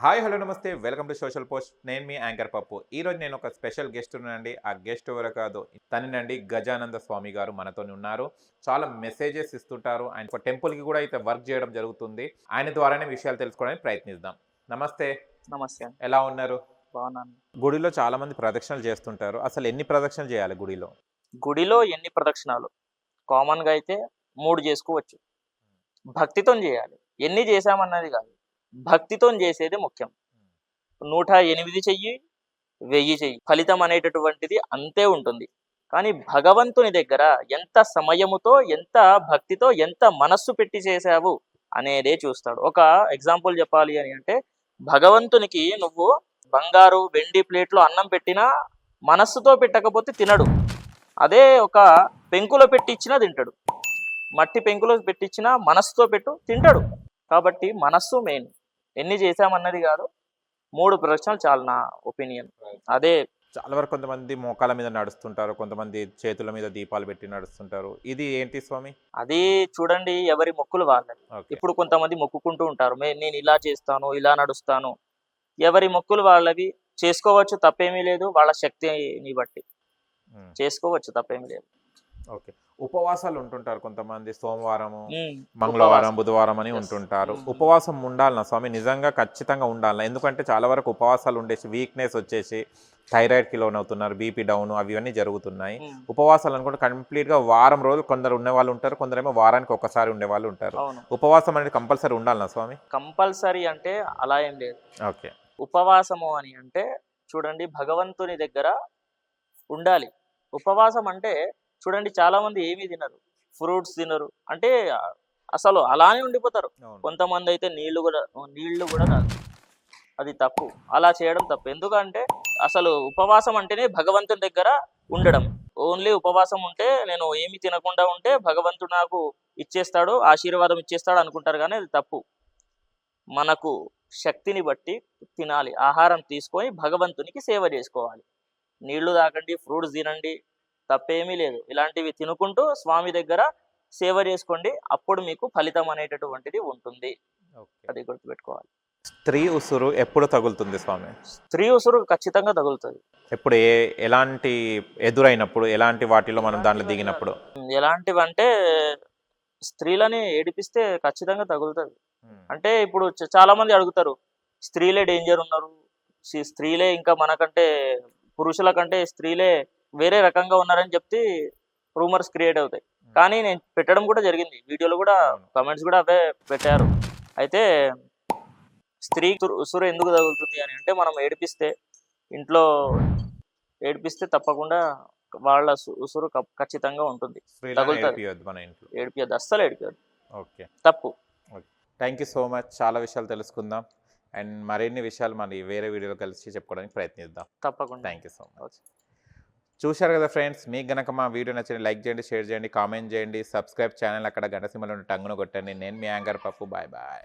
Hi hello నమస్తే welcome to social post. నేను మీ యాంకర్ పప్పు. ఈరోజు నేను ఒక స్పెషల్ గెస్ట్ ఉన్నానండి. ఆ గెస్ట్ ఎవరో కాదు, తనేనండి గజానంద స్వామి గారు మనతో ఉన్నారు. చాలా మెసేజెస్ ఇస్తుంటారు. ఆయన ఒక టెంపుల్కి కూడా అయితే వర్క్ చేయడం జరుగుతుంది. ఆయన ద్వారానే విషయాలు తెలుసుకోవడానికి ప్రయత్నిద్దాం. నమస్తే. నమస్తే. ఎలా ఉన్నారు? బాగున్నాను. గుడిలో చాలా మంది ప్రదక్షిణలు చేస్తుంటారు. అసలు ఎన్ని ప్రదక్షిణలు చేయాలి గుడిలో? గుడిలో ఎన్ని ప్రదక్షిణాలు? కామన్‌గా అయితే 3 చేసుకోవచ్చు. భక్తితోని చేయాలి. ఎన్ని చేశామన్నది కాదు. భక్తితోని చేసేది ముఖ్యం. 108 చెయ్యి, 1000 చెయ్యి. ఫలితం అనేటటువంటిది అంతే ఉంటుంది. కానీ భగవంతుని దగ్గర ఎంత సమయముతో, ఎంత భక్తితో, ఎంత మనస్సు పెట్టి చేశావు అనేదే చూస్తాడు. ఒక ఎగ్జాంపుల్ చెప్పాలి అని అంటే, భగవంతునికి నువ్వు బంగారు, వెండి ప్లేట్‌లో అన్నం పెట్టినా మనస్సుతో పెట్టకపోతే తినడు. అదే ఒక పెంకులో పెట్టిచ్చినా తింటాడు. మట్టి పెంకులో పెట్టిచ్చినా మనస్సుతో పెట్టు తింటాడు. కాబట్టి మనస్సు మెయిన్. ఎన్ని చేశామన్నది కాదు. 3 ప్రదక్షిణాలు చాలు నా ఒపీనియన్. అదే చాలా వరకు కొంతమంది మోకాల మీద నడుస్తుంటారు, కొంతమంది చేతుల మీద దీపాలు పెట్టి నడుస్తుంటారు. ఇది ఏంటి స్వామి? అది చూడండి, ఎవరి మొక్కులు వాళ్ళవి. ఓకే. ఇప్పుడు కొంతమంది మొక్కుకుంటూ ఉంటారు, నేను ఇలా చేస్తాను, ఇలా నడుస్తాను. ఎవరి మొక్కులు వాళ్ళవి. చేసుకోవచ్చు, తప్పేమీ లేదు. వాళ్ళ శక్తిని బట్టి చేసుకోవచ్చు, తప్పేమీ లేదు. ఓకే. ఉపవాసాలు ఉంటుంటారు కొంతమంది. సోమవారము, మంగళవారం, ఉపవాసం. బుధవారం అని ఉంటుంటారు. ఉపవాసం ఉండాలనా స్వామి? నిజంగా ఖచ్చితంగా ఉండాలనా? ఎందుకంటే చాలా వరకు ఉపవాసాలు ఉండేసి వీక్నెస్ వచ్చేసి థైరాయిడ్కి లోన్ అవుతున్నారు, బీపీ డౌన్ అవి ఇవన్నీ జరుగుతున్నాయి. ఉపవాసాలు అనుకుంటే కంప్లీట్గా వారం రోజులు కొందరు ఉండే వాళ్ళు ఉంటారు, కొందరేమో వారానికి ఒకసారి ఉండే వాళ్ళు ఉంటారు. అవును. ఉపవాసం అనేది కంపల్సరీ ఉండాలనా స్వామి? కంపల్సరీ అంటే అలా ఏం లేదు. ఓకే. ఉపవాసము అని అంటే చూడండి, భగవంతుని దగ్గర ఉండాలి. ఉపవాసం అంటే చూడండి, చాలా మంది ఏమీ తినరు, ఫ్రూట్స్ తినరు, అంటే అసలు అలానే ఉండిపోతారు. అవును. కొంతమంది అయితే నీళ్లు కూడా తాగరు. అది తప్పు. అలా చేయడం తప్పు. ఎందుకంటే అసలు ఉపవాసం అంటేనే భగవంతుని దగ్గర ఉండడం. ఓన్లీ ఉపవాసం ఉంటే నేను ఏమి తినకుండా ఉంటే భగవంతుడు నాకు ఇచ్చేస్తాడు, ఆశీర్వాదం ఇచ్చేస్తాడు అనుకుంటారు, కానీ అది తప్పు. మనకు శక్తిని బట్టి తినాలి. ఆహారం తీసుకొని భగవంతునికి సేవ చేసుకోవాలి. నీళ్లు తాగండి, ఫ్రూట్స్ తినండి, తప్పేమీ లేదు. ఇలాంటివి తినుకుంటూ స్వామి దగ్గర సేవ చేసుకోండి. అప్పుడు మీకు ఫలితం అనేటటువంటిది ఉంటుంది. అది గుర్తుపెట్టుకోవాలి. స్త్రీ ఉసురు ఎప్పుడు తగులుతుంది స్వామి? స్త్రీ ఉసురు ఖచ్చితంగా తగులుతుంది. ఎప్పుడు ఎలాంటి ఎదురైనప్పుడు, ఎలాంటి వాటిలో మనం దాంట్లో దిగినప్పుడు? ఎలాంటివంటే స్త్రీలని ఏడిపిస్తే ఖచ్చితంగా తగులుతుంది. అంటే ఇప్పుడు చాలా మంది అడుగుతారు, స్త్రీలే డేంజర్ ఉన్నారు, స్త్రీలే ఇంకా మనకంటే పురుషుల కంటే స్త్రీలే వేరే రకంగా ఉన్నారని చెప్తే రూమర్స్ క్రియేట్ అవుతాయి. కానీ నేను పెట్టడం కూడా జరిగింది, వీడియోలో కూడా కామెంట్స్ కూడా అవే పెట్టారు. అయితే స్త్రీ ఉసురు ఎందుకు తగులుతుంది అని అంటే, మనం ఇంట్లో ఏడిపిస్తే తప్పకుండా వాళ్ళ ఉసురు ఖచ్చితంగా ఉంటుంది. తగులుతుంది. ఏడిపియద్దు, అస్సలు ఏడిపియద్దు. ఓకే. తప్పు. Thank you so much. చాలా విషయాలు తెలుసుకుందాం అండ్ మరిన్ని విషయాలు మరి వేరే వీడియోలో కలిసి చెప్పుకోవడానికి ప్రయత్నిద్దాం. తప్పకుండా. Thank you so much. చూశారు కదా ఫ్రెండ్స్, మీకు గనక మా వీడియో నచ్చింది లైక్ చేయండి, షేర్ చేయండి, కామెంట్ చేయండి, సబ్స్క్రైబ్ ఛానల్ అక్కడ గంట సింబల్ టంగును కొట్టండి. నేను మీ యాంకర్ పప్పు. Bye bye.